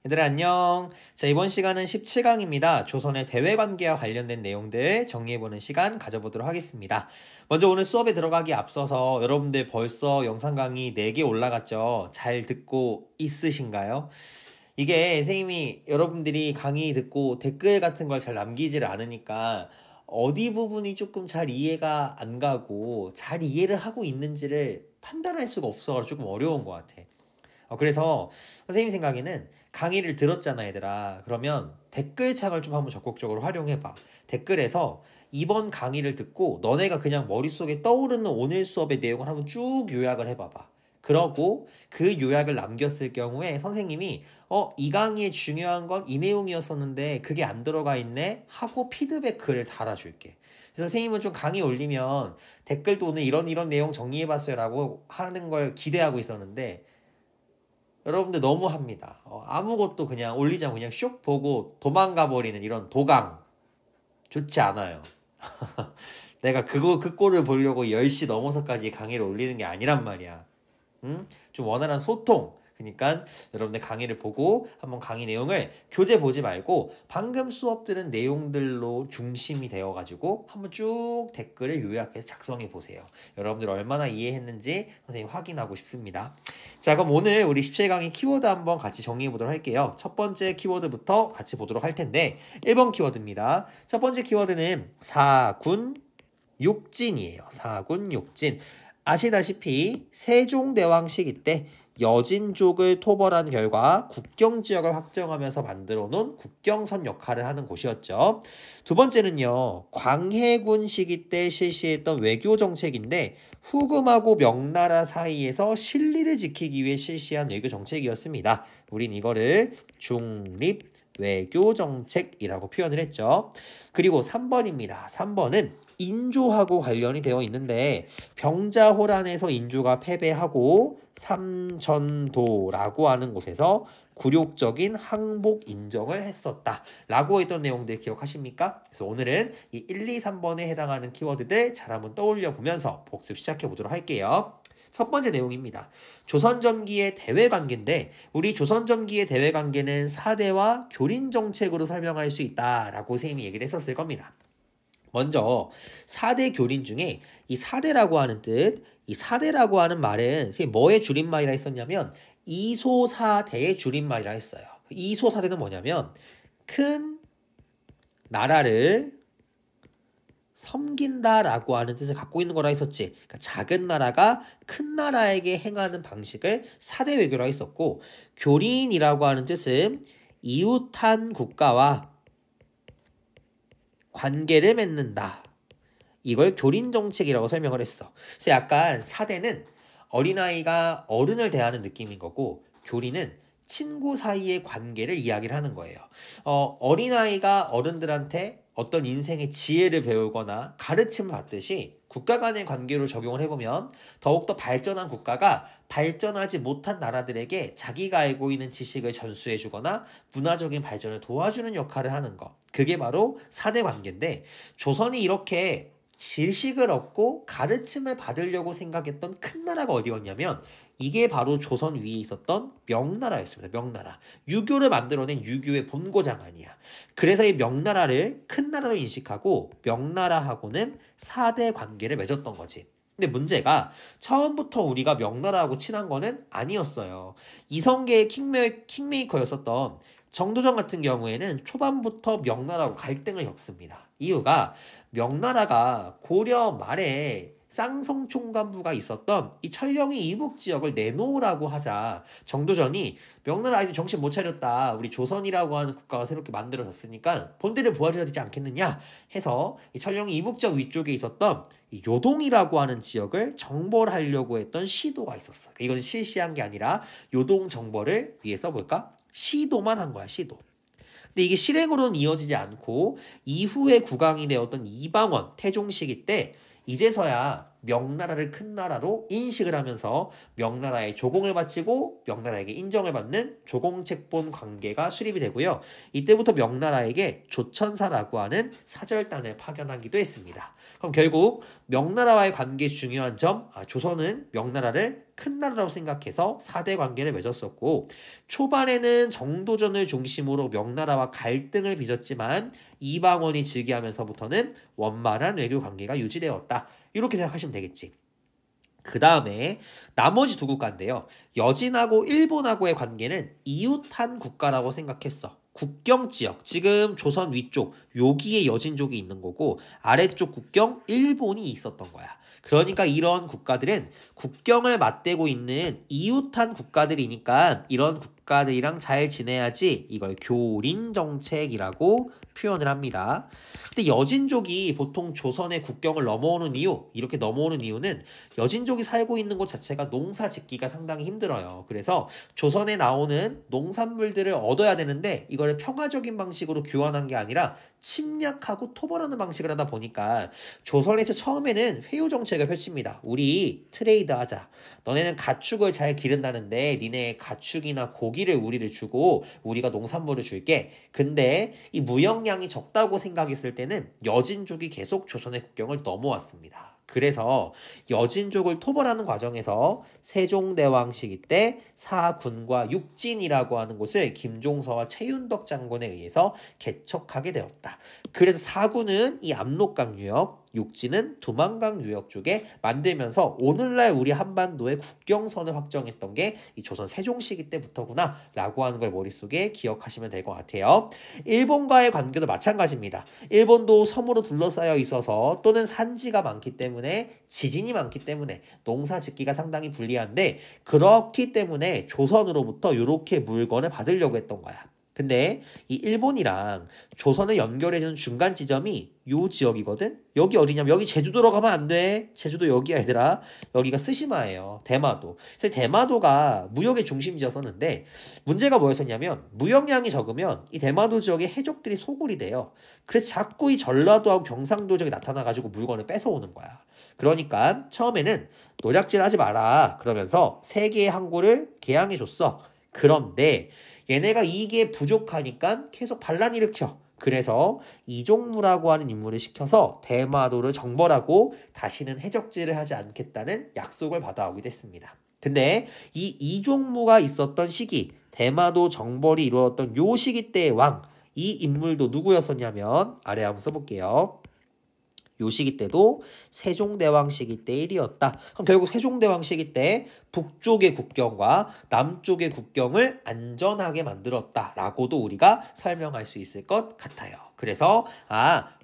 얘들아 안녕. 자, 이번 시간은 17강입니다. 조선의 대외관계와 관련된 내용들 정리해보는 시간 가져보도록 하겠습니다. 먼저 오늘 수업에 들어가기 앞서서 여러분들 벌써 영상 강의 4개 올라갔죠? 잘 듣고 있으신가요? 이게 선생님이 여러분들이 강의 듣고 댓글 같은 걸 잘 남기지를 않으니까 어디 부분이 조금 잘 이해가 안 가고 잘 이해를 하고 있는지를 판단할 수가 없어서 조금 어려운 것 같아. 그래서 선생님 생각에는 강의를 들었잖아 얘들아. 그러면 댓글창을 좀 한번 적극적으로 활용해봐. 댓글에서 이번 강의를 듣고 너네가 그냥 머릿속에 떠오르는 오늘 수업의 내용을 한번 쭉 요약을 해봐봐. 그러고 그 요약을 남겼을 경우에 선생님이 이 강의의 중요한 건 이 내용이었었는데 그게 안 들어가 있네 하고 피드백 글을 달아줄게. 그래서 선생님은 좀 강의 올리면 댓글도 오늘 이런 내용 정리해봤어요 라고 하는 걸 기대하고 있었는데 여러분들 너무합니다. 아무것도 그냥 올리자고 그냥 쇽 보고 도망가 버리는 이런 도강 좋지 않아요. 내가 그 꼴을 보려고 10시 넘어서까지 강의를 올리는 게 아니란 말이야. 응? 좀 원활한 소통. 그러니까 여러분들 강의를 보고 한번 강의 내용을 교재 보지 말고 방금 수업 들은 내용들로 중심이 되어가지고 한번 쭉 댓글을 요약해서 작성해 보세요. 여러분들 얼마나 이해했는지 선생님 확인하고 싶습니다. 자, 그럼 오늘 우리 17강의 키워드 한번 같이 정리해 보도록 할게요. 첫 번째 키워드부터 같이 보도록 할 텐데 1번 키워드입니다. 첫 번째 키워드는 사군육진이에요. 사군육진. 아시다시피 세종대왕 시기 때 여진족을 토벌한 결과 국경지역을 확정하면서 만들어 놓은 국경선 역할을 하는 곳이었죠. 두 번째는요. 광해군 시기 때 실시했던 외교정책인데 후금하고 명나라 사이에서 신리를 지키기 위해 실시한 외교정책이었습니다. 우린 이거를 중립 외교정책이라고 표현을 했죠. 그리고 3번입니다. 3번은 인조하고 관련이 되어 있는데 병자호란에서 인조가 패배하고 삼전도라고 하는 곳에서 굴욕적인 항복 인정을 했었다 라고 했던 내용들 기억하십니까? 그래서 오늘은 이 1, 2, 3번에 해당하는 키워드들 잘 한번 떠올려 보면서 복습 시작해 보도록 할게요. 첫 번째 내용입니다. 조선전기의 대외관계인데 우리 조선전기의 대외관계는 사대와 교린정책으로 설명할 수 있다라고 선생님이 얘기를 했었을 겁니다. 먼저 4대 교린 중에 이 4대라고 하는 뜻, 이 4대라고 하는 말은 선생님 뭐의 줄임말이라 했었냐면 이소사대의 줄임말이라 했어요. 이소사대는 뭐냐면 큰 나라를 섬긴다라고 하는 뜻을 갖고 있는 거라 했었지. 그러니까 작은 나라가 큰 나라에게 행하는 방식을 4대 외교라 했었고 교린이라고 하는 뜻은 이웃한 국가와 관계를 맺는다. 이걸 교린정책이라고 설명을 했어. 그래서 약간 4대는 어린아이가 어른을 대하는 느낌인 거고 교린은 친구 사이의 관계를 이야기를 하는 거예요. 어린아이가 어른들한테 어떤 인생의 지혜를 배우거나 가르침을 받듯이 국가 간의 관계로 적용을 해보면 더욱더 발전한 국가가 발전하지 못한 나라들에게 자기가 알고 있는 지식을 전수해주거나 문화적인 발전을 도와주는 역할을 하는 것. 그게 바로 4대 관계인데 조선이 이렇게 지식을 얻고 가르침을 받으려고 생각했던 큰 나라가 어디였냐면 이게 바로 조선 위에 있었던 명나라였습니다. 명나라. 유교를 만들어낸 유교의 본고장 아니야. 그래서 이 명나라를 큰 나라로 인식하고 명나라하고는 4대 관계를 맺었던 거지. 근데 문제가 처음부터 우리가 명나라하고 친한 거는 아니었어요. 이성계의 킹메이커였었던 정도전 같은 경우에는 초반부터 명나라하고 갈등을 겪습니다. 이유가 명나라가 고려 말에 쌍성총관부가 있었던 이 철령이 이북 지역을 내놓으라고 하자 정도전이 명나라 아이들 정신 못 차렸다. 우리 조선이라고 하는 국가가 새롭게 만들어졌으니까 본대를 보아줘야 되지 않겠느냐 해서 이 철령이 이북 지역 위쪽에 있었던 이 요동이라고 하는 지역을 정벌하려고 했던 시도가 있었어. 이건 실시한 게 아니라 요동 정벌을 위해서 뭘까? 시도만 한 거야. 시도. 근데 이게 실행으로는 이어지지 않고 이후에 국왕이 되었던 이방원 태종 시기 때 이제서야 명나라를 큰 나라로 인식을 하면서 명나라의 조공을 바치고 명나라에게 인정을 받는 조공책본 관계가 수립이 되고요. 이때부터 명나라에게 조천사라고 하는 사절단을 파견하기도 했습니다. 그럼 결국 명나라와의 관계의 중요한 점, 조선은 명나라를 큰 나라라고 생각해서 4대 관계를 맺었었고, 초반에는 정도전을 중심으로 명나라와 갈등을 빚었지만 이방원이 즉위하면서부터는 원만한 외교 관계가 유지되었다. 이렇게 생각하시면 되겠지. 그 다음에 나머지 두 국가인데요. 여진하고 일본하고의 관계는 이웃한 국가라고 생각했어. 국경 지역, 지금 조선 위쪽 여기에 여진족이 있는 거고 아래쪽 국경 일본이 있었던 거야. 그러니까 이런 국가들은 국경을 맞대고 있는 이웃한 국가들이니까 이런 국가들이랑 잘 지내야지, 이걸 교린 정책이라고 표현을 합니다. 근데 여진족이 보통 조선의 국경을 넘어오는 이유, 이렇게 넘어오는 이유는 여진족이 살고 있는 곳 자체가 농사 짓기가 상당히 힘들어요. 그래서 조선에 나오는 농산물들을 얻어야 되는데 이걸 평화적인 방식으로 교환한 게 아니라 침략하고 토벌하는 방식을 하다 보니까 조선에서 처음에는 회유 정책을 펼칩니다. 우리 트레이드 하자. 너네는 가축을 잘 기른다는데 니네 가축이나 고기를 우리를 주고 우리가 농산물을 줄게. 근데 이 무역량이 적다고 생각했을 때는 여진족이 계속 조선의 국경을 넘어왔습니다. 그래서 여진족을 토벌하는 과정에서 세종대왕 시기 때 사군과 육진이라고 하는 곳을 김종서와 최윤덕 장군에 의해서 개척하게 되었다. 그래서 사군은 이 압록강 유역, 육지는 두만강 유역 쪽에 만들면서 오늘날 우리 한반도의 국경선을 확정했던 게 이 조선 세종 시기 때부터구나 라고 하는 걸 머릿속에 기억하시면 될 것 같아요. 일본과의 관계도 마찬가지입니다. 일본도 섬으로 둘러싸여 있어서 또는 산지가 많기 때문에 지진이 많기 때문에 농사 짓기가 상당히 불리한데, 그렇기 때문에 조선으로부터 이렇게 물건을 받으려고 했던 거야. 근데 이 일본이랑 조선을 연결해주는 중간 지점이 요 지역이거든. 여기 어디냐면 여기 제주도로 가면 안 돼. 제주도 여기야 얘들아. 여기가 스시마예요. 대마도. 그래서 대마도가 무역의 중심지였었는데 문제가 뭐였었냐면 무역량이 적으면 이 대마도 지역의 해적들이 소굴이 돼요. 그래서 자꾸 이 전라도하고 경상도 지역에 나타나가지고 물건을 뺏어오는 거야. 그러니까 처음에는 노략질 하지 마라 그러면서 세 개의 항구를 개항해줬어. 그런데 얘네가 이게 부족하니까 계속 반란 일으켜. 그래서 이종무라고 하는 인물을 시켜서 대마도를 정벌하고 다시는 해적질을 하지 않겠다는 약속을 받아오게 됐습니다. 근데 이 이종무가 있었던 시기, 대마도 정벌이 이루어졌던 요 시기 때의 왕, 이 인물도 누구였었냐면 아래 한번 써볼게요. 요 시기 때도 세종대왕 시기 때 일이었다. 그럼 결국 세종대왕 시기 때 북쪽의 국경과 남쪽의 국경을 안전하게 만들었다라고도 우리가 설명할 수 있을 것 같아요. 그래서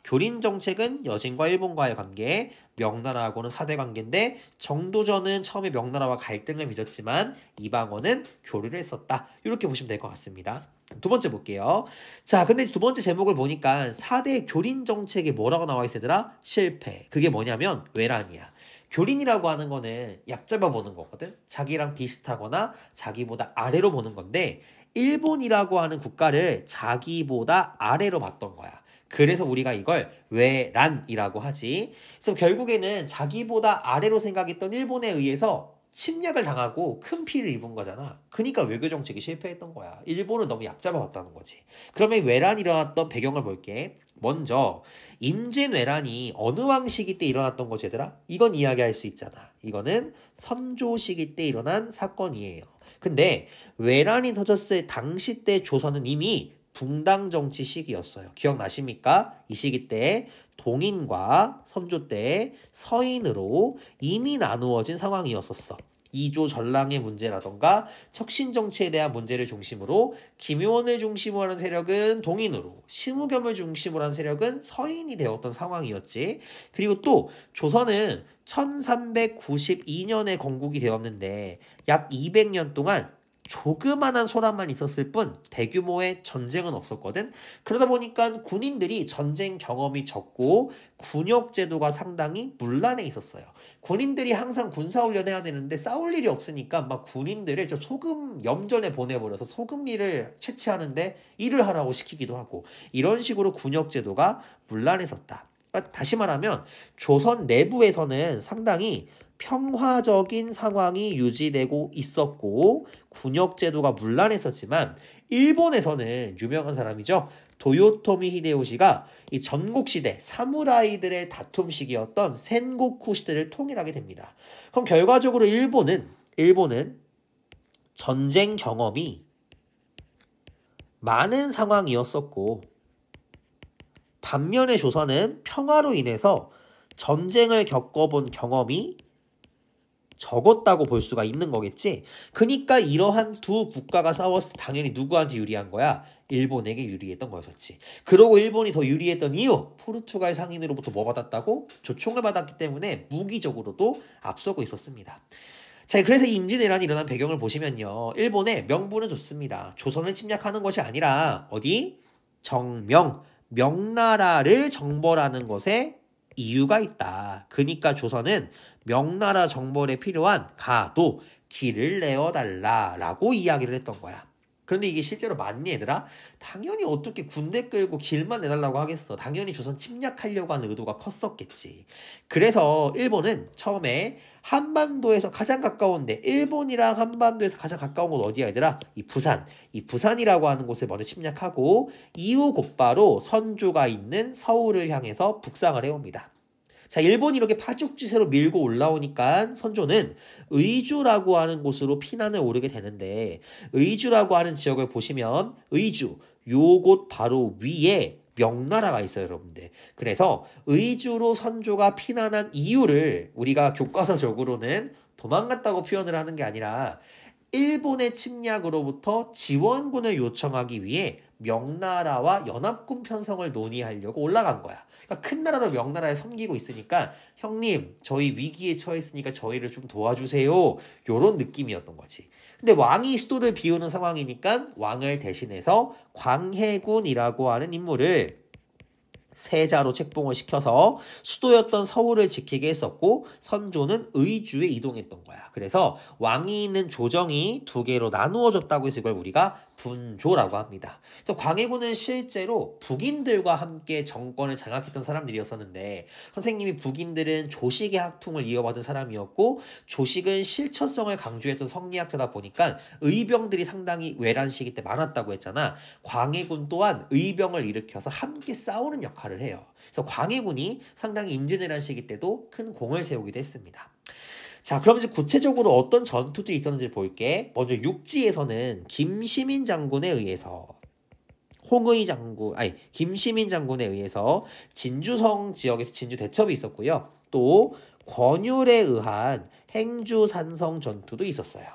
교린 정책은 여진과 일본과의 관계, 명나라하고는 4대 관계인데 정도전은 처음에 명나라와 갈등을 빚었지만 이방원은 교류를 했었다. 이렇게 보시면 될 것 같습니다. 두 번째 볼게요. 자, 근데 두 번째 제목을 보니까 4대 교린 정책이 뭐라고 나와 있으더라? 실패. 그게 뭐냐면 외란이야. 교린이라고 하는 거는 얕잡아 보는 거거든. 자기랑 비슷하거나 자기보다 아래로 보는 건데 일본이라고 하는 국가를 자기보다 아래로 봤던 거야. 그래서 우리가 이걸 외란이라고 하지. 그래서 결국에는 자기보다 아래로 생각했던 일본에 의해서 침략을 당하고 큰 피해를 입은 거잖아. 그러니까 외교 정책이 실패했던 거야. 일본을 너무 얕잡아봤다는 거지. 그러면 외란이 일어났던 배경을 볼게. 먼저 임진왜란이 어느 왕 시기 때 일어났던 거지 얘들아? 이건 이야기할 수 있잖아. 이거는 선조 시기 때 일어난 사건이에요. 근데 외란이 터졌을 당시 때 조선은 이미 붕당 정치 시기였어요. 기억나십니까? 이 시기 때 동인과 선조 때 서인으로 이미 나누어진 상황이었었어. 이조 전랑의 문제라던가 척신정치에 대한 문제를 중심으로 김효원을 중심으로 하는 세력은 동인으로, 심우겸을 중심으로 하는 세력은 서인이 되었던 상황이었지. 그리고 또 조선은 1392년에 건국이 되었는데 약 200년 동안 조그만한 소란만 있었을 뿐 대규모의 전쟁은 없었거든. 그러다 보니까 군인들이 전쟁 경험이 적고 군역 제도가 상당히 문란해 있었어요. 군인들이 항상 군사훈련 해야 되는데 싸울 일이 없으니까 막 군인들을 저 소금 염전에 보내버려서 소금일을 채취하는데 일을 하라고 시키기도 하고 이런 식으로 군역 제도가 문란했었다. 그러니까 다시 말하면 조선 내부에서는 상당히 평화적인 상황이 유지되고 있었고 군역제도가 문란했었지만 일본에서는 유명한 사람이죠. 도요토미 히데요시가 이 전국시대 사무라이들의 다툼 시기였던 센고쿠 시대를 통일하게 됩니다. 그럼 결과적으로 일본은 전쟁 경험이 많은 상황이었었고 반면에 조선은 평화로 인해서 전쟁을 겪어본 경험이 적었다고 볼 수가 있는 거겠지. 그러니까 이러한 두 국가가 싸웠을 때 당연히 누구한테 유리한 거야? 일본에게 유리했던 거였었지. 그러고 일본이 더 유리했던 이유, 포르투갈 상인으로부터 뭐 받았다고? 조총을 받았기 때문에 무기적으로도 앞서고 있었습니다. 자, 그래서 이 임진왜란이 일어난 배경을 보시면요. 일본의 명분은 좋습니다. 조선을 침략하는 것이 아니라 어디? 명나라를 정벌하는 것에 이유가 있다. 그러니까 조선은 명나라 정벌에 필요한 가도 길을 내어달라라고 이야기를 했던 거야. 그런데 이게 실제로 맞니 얘들아? 당연히 어떻게 군대 끌고 길만 내달라고 하겠어. 당연히 조선 침략하려고 하는 의도가 컸었겠지. 그래서 일본은 처음에 한반도에서 가장 가까운데 일본이랑 한반도에서 가장 가까운 곳 어디야 얘들아? 이 부산이라고 하는 곳을 먼저 침략하고 이후 곧바로 선조가 있는 서울을 향해서 북상을 해옵니다. 자, 일본이 이렇게 파죽지세로 밀고 올라오니까 선조는 의주라고 하는 곳으로 피난을 오르게 되는데 의주라고 하는 지역을 보시면 의주, 요곳 바로 위에 명나라가 있어요, 여러분들. 그래서 의주로 선조가 피난한 이유를 우리가 교과서적으로는 도망갔다고 표현을 하는 게 아니라 일본의 침략으로부터 지원군을 요청하기 위해 명나라와 연합군 편성을 논의하려고 올라간 거야. 그러니까 큰 나라로 명나라에 섬기고 있으니까 형님 저희 위기에 처했으니까 저희를 좀 도와주세요. 요런 느낌이었던 거지. 근데 왕이 수도를 비우는 상황이니까 왕을 대신해서 광해군이라고 하는 인물을 세자로 책봉을 시켜서 수도였던 서울을 지키게 했었고 선조는 의주에 이동했던 거야. 그래서 왕이 있는 조정이 두 개로 나누어졌다고 해서 이걸 우리가 분조라고 합니다. 그래서 광해군은 실제로 북인들과 함께 정권을 장악했던 사람들이었었는데 선생님이 북인들은 조식의 학풍을 이어받은 사람이었고 조식은 실천성을 강조했던 성리학자다 보니까 의병들이 상당히 외란 시기 때 많았다고 했잖아. 광해군 또한 의병을 일으켜서 함께 싸우는 역할을 해요. 그래서 광해군이 상당히 임진왜란 시기 때도 큰 공을 세우기도 했습니다. 자, 그럼 이제 구체적으로 어떤 전투들이 있었는지 볼게. 먼저 육지에서는 김시민 장군에 의해서 김시민 장군에 의해서 진주성 지역에서 진주 대첩이 있었고요. 또 권율에 의한 행주산성 전투도 있었어요.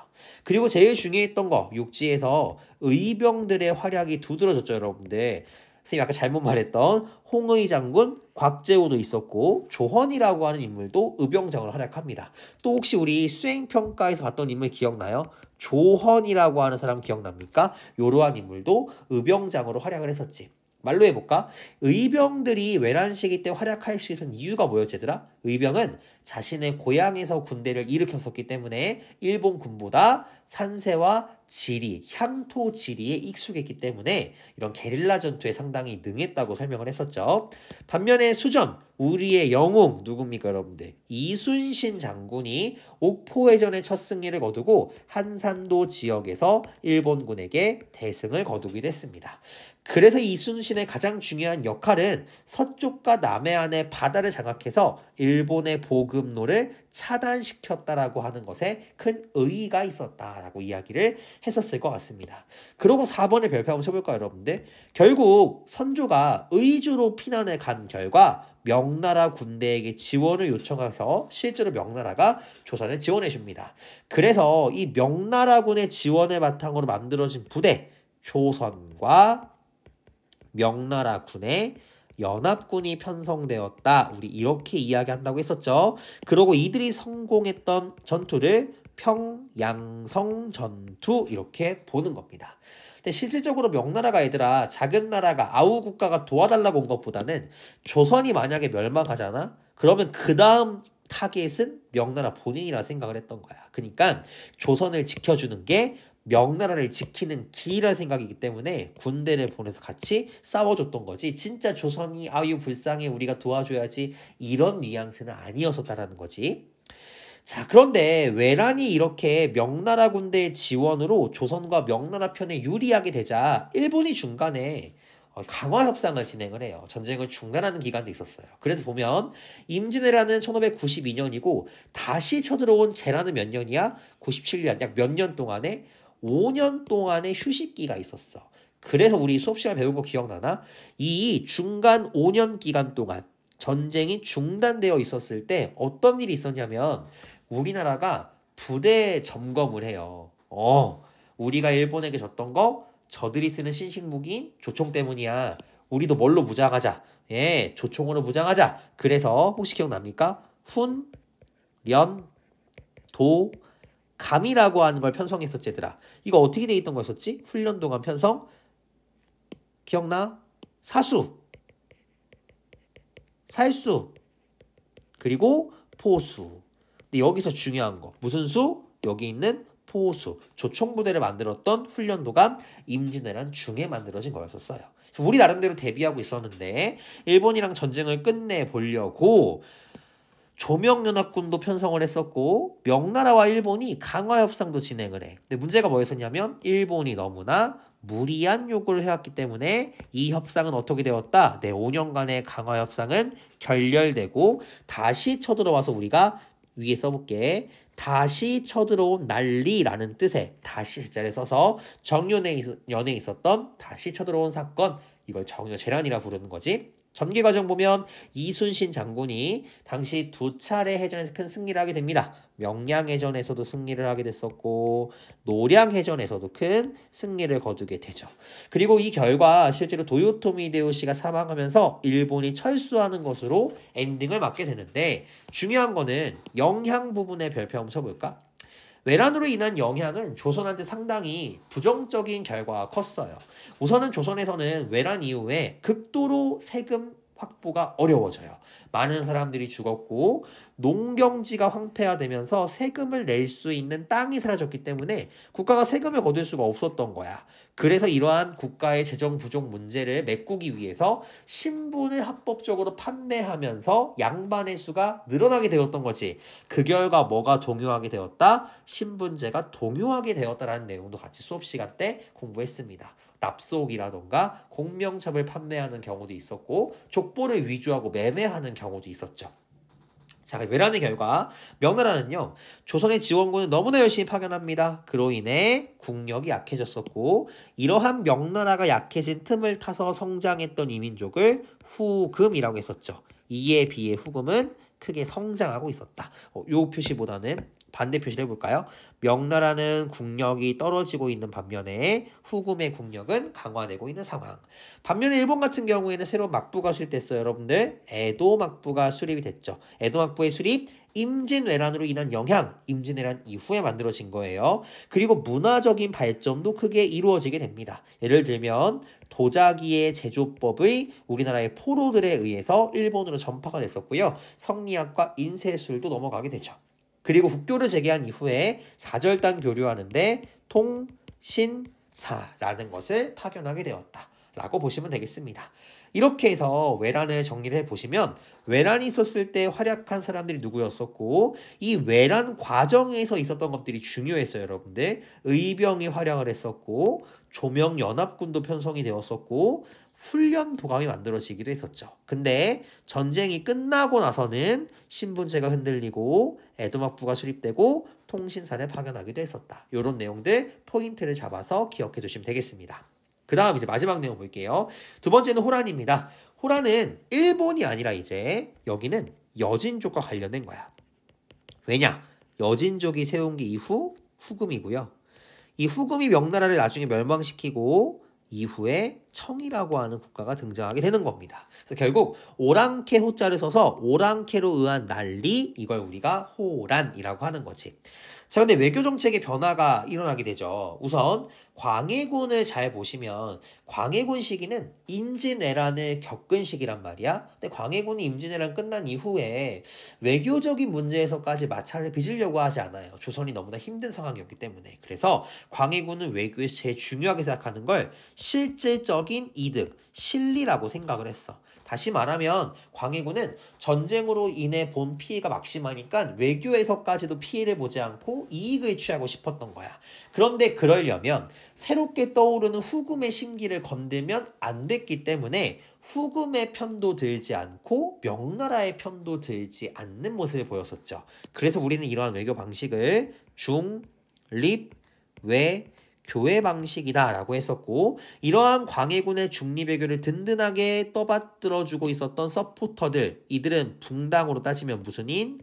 그리고 제일 중요했던 거 육지에서 의병들의 활약이 두드러졌죠, 여러분들. 선생님이 아까 잘못 말했던 홍의 장군 곽재우도 있었고 조헌이라고 하는 인물도 의병장으로 활약합니다. 또 혹시 우리 수행평가에서 봤던 인물 기억나요? 조헌이라고 하는 사람 기억납니까? 요러한 인물도 의병장으로 활약을 했었지. 말로 해볼까? 의병들이 외란 시기 때 활약할 수 있는 이유가 뭐였지 얘들아? 의병은 자신의 고향에서 군대를 일으켰었기 때문에 일본 군보다 산세와 지리, 향토 지리에 익숙했기 때문에 이런 게릴라 전투에 상당히 능했다고 설명을 했었죠. 반면에 수전, 우리의 영웅 누굽니까 여러분들? 이순신 장군이 옥포해전의 첫 승리를 거두고 한산도 지역에서 일본군에게 대승을 거두기도 했습니다. 그래서 이순신의 가장 중요한 역할은 서쪽과 남해안의 바다를 장악해서 일본의 보급로를 차단시켰다라고 하는 것에 큰 의의가 있었다라고 이야기를 했었을 것 같습니다. 그리고 4번의 별표 한번 쳐볼까요, 여러분들? 결국 선조가 의주로 피난을 간 결과 명나라 군대에게 지원을 요청해서 실제로 명나라가 조선을 지원해 줍니다. 그래서 이 명나라군의 지원을 바탕으로 만들어진 부대, 조선과 명나라군의 연합군이 편성되었다. 우리 이렇게 이야기한다고 했었죠. 그리고 이들이 성공했던 전투를 평양성 전투 이렇게 보는 겁니다. 근데 실질적으로 명나라가 얘들아 작은 나라가 아우 국가가 도와달라고 온 것보다는 조선이 만약에 멸망하잖아? 그러면 그 다음 타겟은 명나라 본인이라 생각을 했던 거야. 그러니까 조선을 지켜주는 게 명나라를 지키는 길이라 생각이기 때문에 군대를 보내서 같이 싸워줬던 거지. 진짜 조선이 아유 불쌍해 우리가 도와줘야지 이런 뉘앙스는 아니었었다라는 거지. 자, 그런데 외란이 이렇게 명나라 군대의 지원으로 조선과 명나라 편에 유리하게 되자 일본이 중간에 강화 협상을 진행을 해요. 전쟁을 중단하는 기간도 있었어요. 그래서 보면 임진왜란은 1592년이고 다시 쳐들어온 제란은 몇 년이야? 97년. 약 몇 년 동안에 5년 동안의 휴식기가 있었어. 그래서 우리 수업 시간 배운 거 기억나나? 이 중간 5년 기간 동안 전쟁이 중단되어 있었을 때 어떤 일이 있었냐면 우리나라가 부대 점검을 해요. 우리가 일본에게 줬던 거 저들이 쓰는 신식 무기인 조총 때문이야. 우리도 뭘로 무장하자. 예, 조총으로 무장하자. 그래서 혹시 기억납니까? 훈, 련, 도, 감이라고 하는 걸 편성했었지 얘들아. 이거 어떻게 돼 있던 거였었지? 훈련 동안 편성? 기억나? 사수, 살수, 그리고 포수. 근데 여기서 중요한 거 무슨 수? 여기 있는 포수. 조총부대를 만들었던 훈련도가 임진왜란 중에 만들어진 거였었어요. 그래서 우리 나름대로 대비하고 있었는데 일본이랑 전쟁을 끝내보려고 조명연합군도 편성을 했었고 명나라와 일본이 강화협상도 진행을 해. 근데 문제가 뭐였었냐면 일본이 너무나 무리한 요구를 해왔기 때문에 이 협상은 어떻게 되었다? 네, 5년간의 강화협상은 결렬되고 다시 쳐들어와서 우리가 위에 써볼게. 다시 쳐들어온 난리라는 뜻의 다시 자를 써서 정년에 있었던 다시 쳐들어온 사건, 이걸 정여재란이라 부르는 거지. 전개 과정 보면 이순신 장군이 당시 2차례 해전에서 큰 승리를 하게 됩니다. 명량해전에서도 승리를 하게 됐었고 노량해전에서도 큰 승리를 거두게 되죠. 그리고 이 결과 실제로 도요토미 히데요시가 사망하면서 일본이 철수하는 것으로 엔딩을 맞게 되는데 중요한 거는 영향 부분에 별표 한번 쳐볼까? 외란으로 인한 영향은 조선한테 상당히 부정적인 결과가 컸어요. 우선은 조선에서는 외란 이후에 극도로 세금 확보가 어려워져요. 많은 사람들이 죽었고 농경지가 황폐화되면서 세금을 낼 수 있는 땅이 사라졌기 때문에 국가가 세금을 거둘 수가 없었던 거야. 그래서 이러한 국가의 재정 부족 문제를 메꾸기 위해서 신분을 합법적으로 판매하면서 양반의 수가 늘어나게 되었던 거지. 그 결과 뭐가 동요하게 되었다? 신분제가 동요하게 되었다라는 내용도 같이 수업 시간 때 공부했습니다. 납속이라던가 공명첩을 판매하는 경우도 있었고 족보를 위조하고 매매하는 경우도 있었죠. 자, 외란의 결과 명나라는요 조선의 지원군을 너무나 열심히 파견합니다. 그로 인해 국력이 약해졌었고 이러한 명나라가 약해진 틈을 타서 성장했던 이민족을 후금이라고 했었죠. 이에 비해 후금은 크게 성장하고 있었다. 요 표시보다는 반대 표시를 해볼까요? 명나라는 국력이 떨어지고 있는 반면에 후금의 국력은 강화되고 있는 상황. 반면에 일본 같은 경우에는 새로운 막부가 수립됐어요. 여러분들 에도 막부가 수립이 됐죠. 에도 막부의 수립 임진왜란으로 인한 영향, 임진왜란 이후에 만들어진 거예요. 그리고 문화적인 발전도 크게 이루어지게 됩니다. 예를 들면 도자기의 제조법의 우리나라의 포로들에 의해서 일본으로 전파가 됐었고요. 성리학과 인쇄술도 넘어가게 되죠. 그리고 국교를 재개한 이후에 사절단 교류하는데 통신사라는 것을 파견하게 되었다라고 보시면 되겠습니다. 이렇게 해서 외란을 정리를 해보시면 외란이 있었을 때 활약한 사람들이 누구였었고 이 외란 과정에서 있었던 것들이 중요했어요. 여러분들 의병이 활약을 했었고 조명연합군도 편성이 되었었고 훈련 도감이 만들어지기도 했었죠. 근데 전쟁이 끝나고 나서는 신분제가 흔들리고 에도막부가 수립되고 통신사를 파견하기도 했었다. 이런 내용들 포인트를 잡아서 기억해 두시면 되겠습니다. 그 다음 이제 마지막 내용 볼게요. 두 번째는 호란입니다. 호란은 일본이 아니라 이제 여기는 여진족과 관련된 거야. 왜냐? 여진족이 세운 게 이후 후금이고요. 이 후금이 명나라를 나중에 멸망시키고 이후에 청이라고 하는 국가가 등장하게 되는 겁니다. 그래서 결국 오랑캐 호자를 써서 오랑캐로 의한 난리, 이걸 우리가 호란이라고 하는 거지. 자, 근데 외교 정책의 변화가 일어나게 되죠. 우선 광해군을 잘 보시면 광해군 시기는 임진왜란을 겪은 시기란 말이야. 근데 광해군이 임진왜란 끝난 이후에 외교적인 문제에서까지 마찰을 빚으려고 하지 않아요. 조선이 너무나 힘든 상황이었기 때문에. 그래서 광해군은 외교에서 제일 중요하게 생각하는 걸 실질적인 이득, 실리라고 생각을 했어. 다시 말하면 광해군은 전쟁으로 인해 본 피해가 막심하니까 외교에서까지도 피해를 보지 않고 이익을 취하고 싶었던 거야. 그런데 그러려면 새롭게 떠오르는 후금의 심기를 건들면 안 됐기 때문에 후금의 편도 들지 않고 명나라의 편도 들지 않는 모습을 보였었죠. 그래서 우리는 이러한 외교 방식을 중립, 외, 교회 방식이다 라고 했었고, 이러한 광해군의 중립외교를 든든하게 떠받들어주고 있었던 서포터들, 이들은 붕당으로 따지면 무슨인?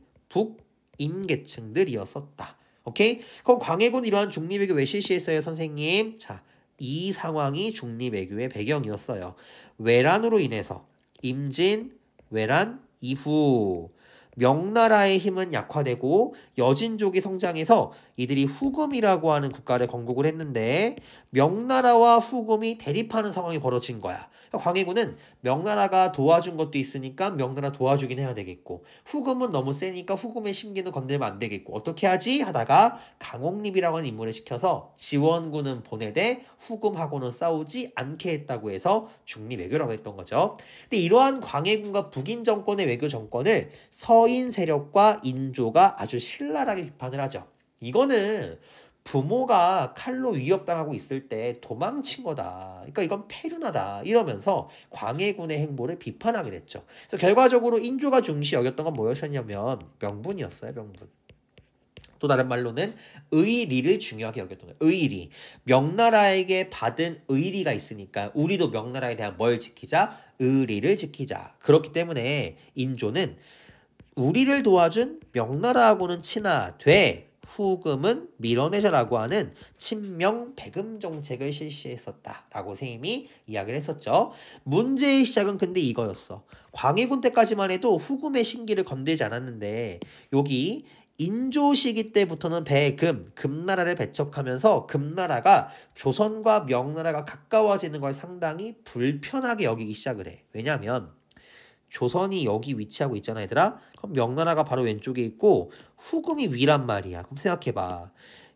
북인계층들이었었다. 오케이? 그럼 광해군 이러한 중립외교 왜 실시했어요, 선생님? 자, 이 상황이 중립외교의 배경이었어요. 외란으로 인해서 임진, 외란 이후 명나라의 힘은 약화되고 여진족이 성장해서 이들이 후금이라고 하는 국가를 건국을 했는데 명나라와 후금이 대립하는 상황이 벌어진 거야. 광해군은 명나라가 도와준 것도 있으니까 명나라 도와주긴 해야 되겠고, 후금은 너무 세니까 후금의 심기는 건들면 안 되겠고, 어떻게 하지? 하다가 강옥립이라고 하는 인물을 시켜서 지원군은 보내되 후금하고는 싸우지 않게 했다고 해서 중립외교라고 했던 거죠. 근데 이러한 광해군과 북인 정권의 외교 정권을 서인 세력과 인조가 아주 신랄하게 비판을 하죠. 이거는 부모가 칼로 위협당하고 있을 때 도망친 거다. 그러니까 이건 패륜하다. 이러면서 광해군의 행보를 비판하게 됐죠. 그래서 결과적으로 인조가 중시 여겼던 건 뭐였냐면 명분이었어요. 명분. 또 다른 말로는 의리를 중요하게 여겼던 거예요. 의리. 명나라에게 받은 의리가 있으니까 우리도 명나라에 대한 뭘 지키자? 의리를 지키자. 그렇기 때문에 인조는 우리를 도와준 명나라하고는 친하되 후금은 밀어내자라고 하는 친명배금 정책을 실시했었다라고 선생님이 이야기를 했었죠. 문제의 시작은 근데 이거였어. 광해군 때까지만 해도 후금의 신기를 건들지 않았는데 여기 인조 시기 때부터는 배금, 금나라를 배척하면서 금나라가 조선과 명나라가 가까워지는 걸 상당히 불편하게 여기기 시작을 해. 왜냐하면 조선이 여기 위치하고 있잖아, 얘들아. 그럼 명나라가 바로 왼쪽에 있고 후금이 위란 말이야. 그럼 생각해봐.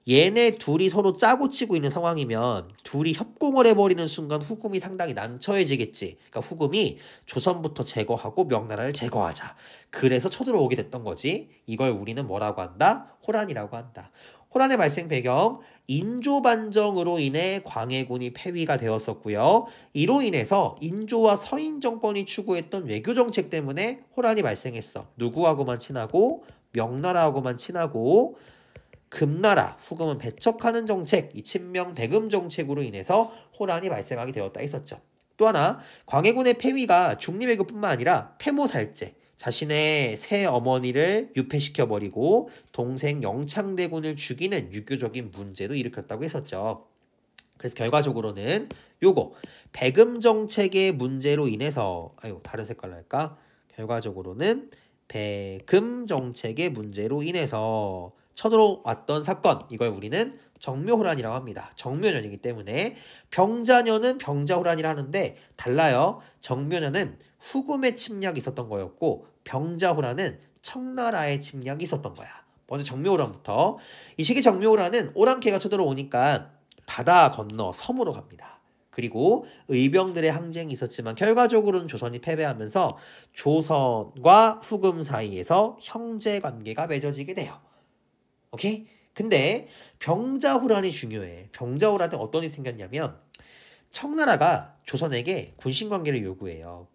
얘네 둘이 서로 짜고 치고 있는 상황이면 둘이 협공을 해버리는 순간 후금이 상당히 난처해지겠지. 그러니까 후금이 조선부터 제거하고 명나라를 제거하자. 그래서 쳐들어오게 됐던 거지. 이걸 우리는 뭐라고 한다? 호란이라고 한다. 호란의 발생 배경, 인조 반정으로 인해 광해군이 폐위가 되었었고요. 이로 인해서 인조와 서인 정권이 추구했던 외교 정책 때문에 호란이 발생했어. 누구하고만 친하고 명나라하고만 친하고 금나라, 후금은 배척하는 정책, 이 친명배금 정책으로 인해서 호란이 발생하게 되었다 했었죠. 또 하나, 광해군의 폐위가 중립외교뿐만 아니라 폐모살제, 자신의 새 어머니를 유폐시켜버리고 동생 영창대군을 죽이는 유교적인 문제도 일으켰다고 했었죠. 그래서 결과적으로는 요거 배금 정책의 문제로 인해서 다른 색깔로 할까? 결과적으로는 배금 정책의 문제로 인해서 쳐들어왔던 사건, 이걸 우리는 정묘호란이라고 합니다. 정묘년이기 때문에 병자년은 병자호란이라 하는데 달라요. 정묘년은 후금의 침략이 있었던 거였고 병자호란은 청나라의 침략이 있었던 거야. 먼저 정묘호란부터. 이 시기 정묘호란은 오랑캐가 쳐들어오니까 바다 건너 섬으로 갑니다. 그리고 의병들의 항쟁이 있었지만 결과적으로는 조선이 패배하면서 조선과 후금 사이에서 형제관계가 맺어지게 돼요. 오케이? 근데 병자호란이 중요해. 병자호란은 어떤 일이 생겼냐면 청나라가 조선에게 군신관계를 요구해요.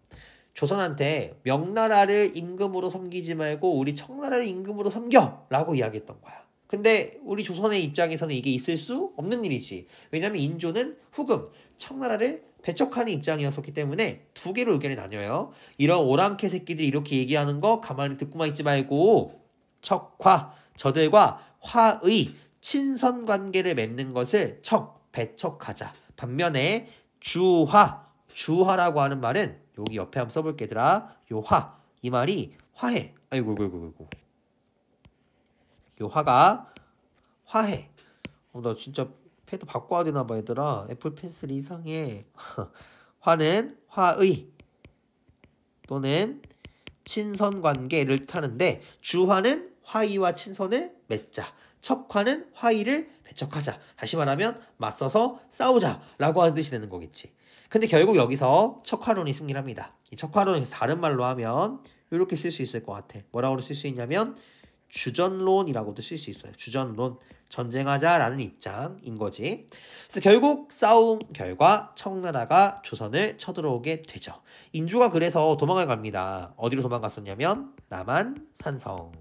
조선한테 명나라를 임금으로 섬기지 말고 우리 청나라를 임금으로 섬겨! 라고 이야기했던 거야. 근데 우리 조선의 입장에서는 이게 있을 수 없는 일이지. 왜냐면 인조는 후금, 청나라를 배척하는 입장이었기 때문에 두 개로 의견이 나뉘어요. 이런 오랑캐 새끼들이 이렇게 얘기하는 거 가만히 듣고만 있지 말고 척화, 저들과 화의 친선 관계를 맺는 것을 배척하자. 반면에 주화라고 하는 말은 여기 옆에 한번 써볼게 얘들아. 요 화, 이 말이 화해. 아이고. 요 화가 화해. 나 진짜 패드 바꿔야 되나 봐 얘들아. 애플 펜슬이 이상해. 화는 화의 또는 친선관계를 뜻하는데 주화는 화의와 친선을 맺자. 척화는 화의를 배척하자. 다시 말하면 맞서서 싸우자 라고 하는 뜻이 되는 거겠지. 근데 결국 여기서 척화론이 승리합니다. 이 척화론을 다른 말로 하면 이렇게 쓸 수 있을 것 같아. 뭐라고 쓸 수 있냐면 주전론이라고도 쓸 수 있어요. 주전론. 전쟁하자라는 입장인 거지. 그래서 결국 싸움 결과 청나라가 조선을 쳐들어오게 되죠. 인조가 그래서 도망을 갑니다. 어디로 도망갔었냐면 남한 산성으로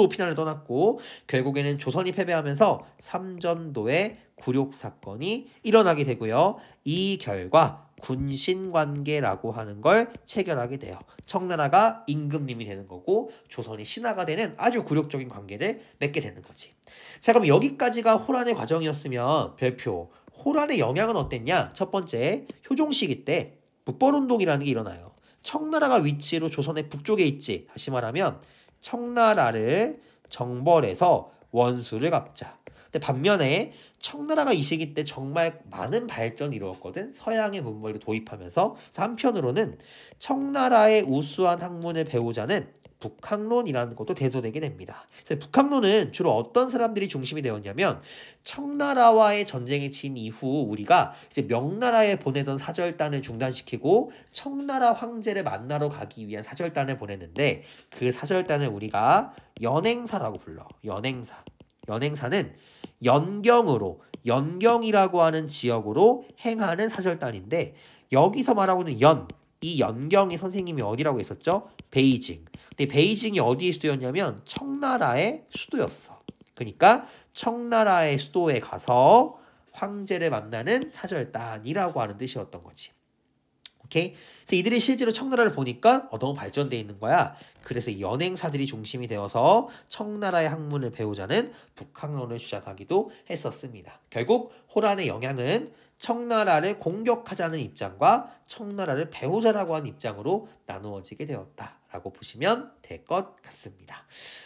피난을 떠났고 결국에는 조선이 패배하면서 삼전도의 굴욕 사건이 일어나게 되고요. 이 결과 군신관계라고 하는 걸 체결하게 돼요. 청나라가 임금님이 되는 거고 조선이 신하가 되는 아주 굴욕적인 관계를 맺게 되는 거지. 자, 그럼 여기까지가 호란의 과정이었으면 별표. 호란의 영향은 어땠냐? 첫 번째, 효종시기 때 북벌운동이라는 게 일어나요. 청나라가 위치로 조선의 북쪽에 있지. 다시 말하면 청나라를 정벌해서 원수를 갚자. 근데 반면에 청나라가 이 시기 때 정말 많은 발전이 이루었거든. 서양의 문물도 도입하면서. 한편으로는 청나라의 우수한 학문을 배우자는 북학론이라는 것도 대두되게 됩니다. 그래서 북학론은 주로 어떤 사람들이 중심이 되었냐면 청나라와의 전쟁에 진 이후 우리가 이제 명나라에 보내던 사절단을 중단시키고 청나라 황제를 만나러 가기 위한 사절단을 보냈는데 그 사절단을 우리가 연행사라고 불러. 연행사. 연행사는 연경이라고 하는 지역으로 행하는 사절단인데 여기서 말하고 있는 이 연경이 선생님이 어디라고 했었죠? 베이징. 근데 베이징이 어디의 수도였냐면 청나라의 수도였어. 그러니까 청나라의 수도에 가서 황제를 만나는 사절단이라고 하는 뜻이었던 거지. 오케이? 그래서 이들이 실제로 청나라를 보니까 너무 발전돼 있는 거야. 그래서 연행사들이 중심이 되어서 청나라의 학문을 배우자는 북학론을 주장하기도 했었습니다. 결국 호란의 영향은 청나라를 공격하자는 입장과 청나라를 배우자라고 하는 입장으로 나누어지게 되었다라고 보시면 될 것 같습니다.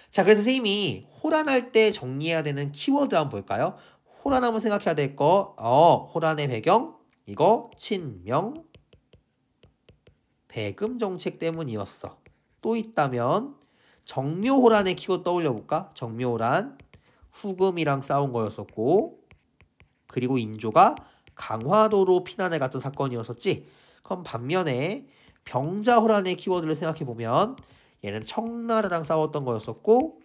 자, 그래서 선생님이 호란할 때 정리해야 되는 키워드 한번 볼까요? 호란하면 생각해야 될 거, 호란의 배경, 이거 친명, 배금 정책 때문이었어. 또 있다면 정묘호란의 키워드 떠올려볼까? 정묘호란, 후금이랑 싸운 거였었고 그리고 인조가 강화도로 피난을 갔던 사건이었었지. 그럼 반면에 병자호란의 키워드를 생각해보면 얘는 청나라랑 싸웠던 거였었고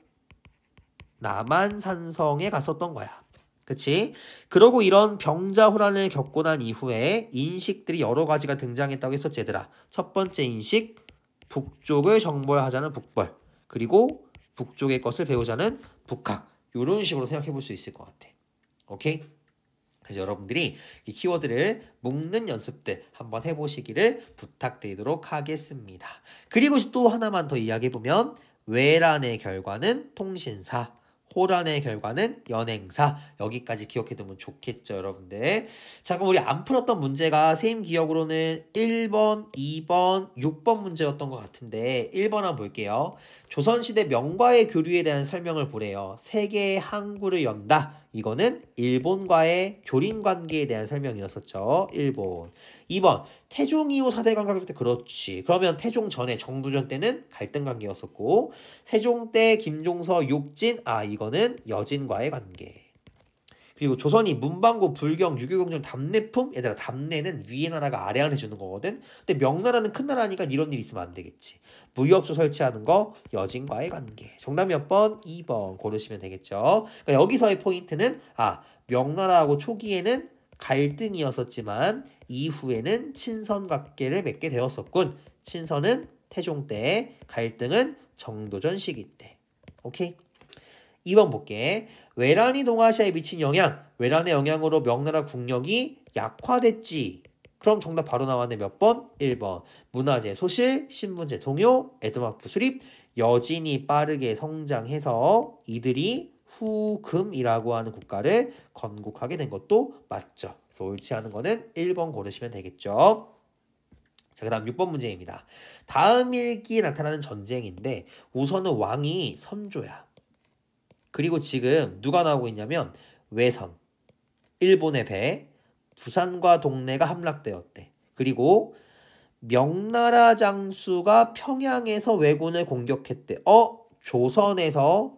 남한 산성에 갔었던 거야. 그치? 그러고 이런 병자호란을 겪고 난 이후에 인식들이 여러 가지가 등장했다고 했었지 얘들아. 첫 번째 인식, 북쪽을 정벌하자는 북벌. 그리고 북쪽의 것을 배우자는 북학. 이런 식으로 생각해 볼 수 있을 것 같아. 오케이? 그래서 여러분들이 이 키워드를 묶는 연습들 한번 해보시기를 부탁드리도록 하겠습니다. 그리고 또 하나만 더 이야기해보면 외란의 결과는 통신사, 호란의 결과는 연행사. 여기까지 기억해두면 좋겠죠 여러분들. 자, 그럼 우리 안 풀었던 문제가 선생님 기억으로는 1번, 2번, 6번 문제였던 것 같은데 1번 한번 볼게요. 조선시대 명과의 교류에 대한 설명을 보래요. 세계의 항구를 연다. 이거는 일본과의 교린관계에 대한 설명이었었죠. 일본. 2번 태종 이후 4대 관계 때 그렇지. 그러면 태종 전에 정두전 때는 갈등 관계였었고 세종 때 김종서 육진 이거는 여진과의 관계. 그리고 조선이 문방구 불경 유교경전 답례품 얘들아 답례는 위에 나라가 아래 하나 해주는 거거든. 근데 명나라는 큰 나라니까 이런 일 있으면 안 되겠지. 무역소 설치하는 거 여진과의 관계. 정답 몇 번? 2번 고르시면 되겠죠. 그러니까 여기서의 포인트는 명나라하고 초기에는 갈등이었었지만 이후에는 친선관계를 맺게 되었었군. 친선은 태종 때, 갈등은 정도전 시기 때. 오케이? 2번 볼게. 외란이 동아시아에 미친 영향. 외란의 영향으로 명나라 국력이 약화됐지. 그럼 정답 바로 나왔네. 몇 번? 1번. 문화재 소실, 신분제 동요, 에드마프 수립. 여진이 빠르게 성장해서 이들이 후금이라고 하는 국가를 건국하게 된 것도 맞죠. 그래서 옳지 않은 거는 1번 고르시면 되겠죠. 자, 그 다음 6번 문제입니다. 다음 일기에 나타나는 전쟁인데 우선은 왕이 선조야. 그리고 지금 누가 나오고 있냐면 외선, 일본의 배, 부산과 동래가 함락되었대. 그리고 명나라 장수가 평양에서 왜군을 공격했대. 조선에서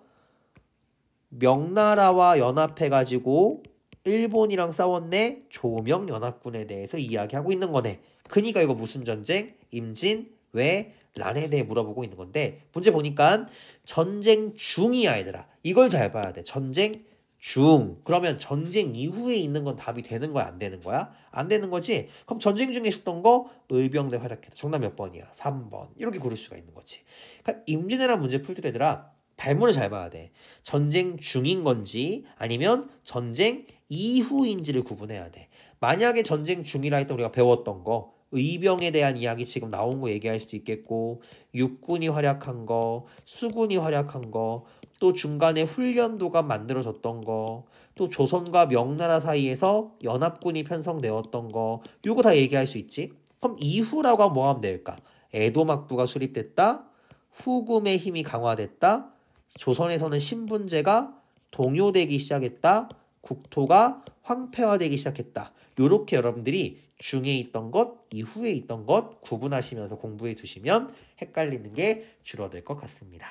명나라와 연합해가지고 일본이랑 싸웠네. 조명연합군에 대해서 이야기하고 있는 거네. 그니까 이거 무슨 전쟁? 임진, 왜, 란에 대해 물어보고 있는 건데 문제 보니까 전쟁 중이야 얘들아. 이걸 잘 봐야 돼. 전쟁 중. 그러면 전쟁 이후에 있는 건 답이 되는 거야 안 되는 거야? 안 되는 거지? 그럼 전쟁 중에 있었던 거 의병대 활약했다. 정답 몇 번이야? 3번. 이렇게 고를 수가 있는 거지. 그러니까 임진왜란 문제 풀 때 얘들아 발문을 잘 봐야 돼. 전쟁 중인 건지 아니면 전쟁 이후인지를 구분해야 돼. 만약에 전쟁 중이라 했던 우리가 배웠던 거 의병에 대한 이야기 지금 나온 거 얘기할 수도 있겠고 육군이 활약한 거, 수군이 활약한 거, 또 중간에 훈련도가 만들어졌던 거, 또 조선과 명나라 사이에서 연합군이 편성되었던 거 요거 다 얘기할 수 있지. 그럼 이후라고 하면 뭐 하면 될까? 에도막부가 수립됐다. 후금의 힘이 강화됐다. 조선에서는 신분제가 동요되기 시작했다. 국토가 황폐화되기 시작했다. 요렇게 여러분들이 중에 있던 것, 이후에 있던 것 구분하시면서 공부해 두시면 헷갈리는 게 줄어들 것 같습니다.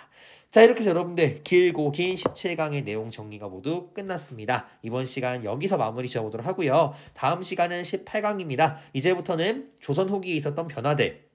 자, 이렇게 해서 여러분들 길고 긴 17강의 내용 정리가 모두 끝났습니다. 이번 시간 여기서 마무리 지어보도록 하고요. 다음 시간은 18강입니다. 이제부터는 조선 후기에 있었던 변화들,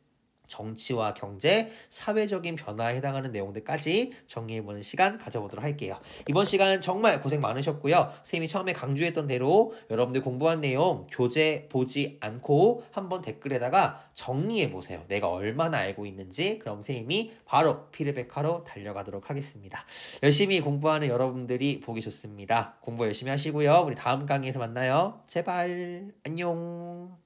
정치와 경제, 사회적인 변화에 해당하는 내용들까지 정리해보는 시간 가져보도록 할게요. 이번 시간 정말 고생 많으셨고요. 선생님이 처음에 강조했던 대로 여러분들 공부한 내용 교재 보지 않고 한번 댓글에다가 정리해보세요. 내가 얼마나 알고 있는지. 그럼 선생님이 바로 피드백하러 달려가도록 하겠습니다. 열심히 공부하는 여러분들이 보기 좋습니다. 공부 열심히 하시고요. 우리 다음 강의에서 만나요. 제발 안녕.